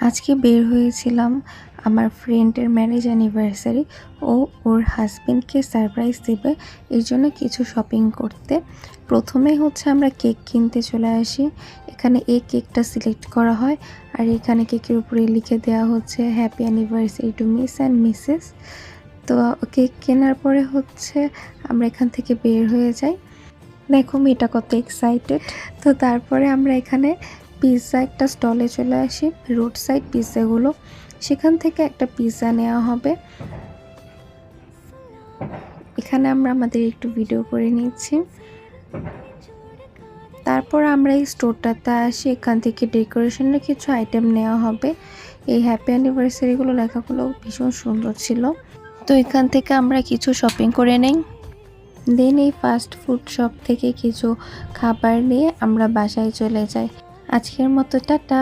আজকে বের হয়েছিলাম আমার ফ্রেন্ডের ম্যারেজ অ্যানিভার্সারি। ওর হাজবেন্ডকে সারপ্রাইজ দেবে, এর জন্য কিছু শপিং করতে। প্রথমে হচ্ছে আমরা কেক কিনতে চলে আসি। এখানে এই কেকটা সিলেক্ট করা হয়, আর এখানে কেকের উপরে লিখে দেওয়া হচ্ছে happy anniversary to miss and Mrs. তো কেক কেনার পরে হচ্ছে আমরা এখান থেকে বের হয়ে যাই। দেখো মেয়েটা কত এক্সাইটেড। তো তারপরে আমরা এখানে পিৎজা একটা স্টলে চলে আসি, রোড সাইড পিৎজাগুলো। সেখান থেকে একটা পিৎজা নেওয়া হবে। এখানে আমরা আমাদের একটু ভিডিও করে নিচ্ছি। তারপর আমরা এই স্টোরটাতে আসি, এখান থেকে ডেকোরেশনের কিছু আইটেম নেওয়া হবে। এই হ্যাপি অ্যানিভার্সারিগুলো লেখাগুলো ভীষণ সুন্দর ছিল। তো এখান থেকে আমরা কিছু শপিং করে নেই। দেন এই ফাস্ট ফুড শপ থেকে কিছু খাবার নিয়ে আমরা বাসায় চলে যাই। আজকের মতো টাটা।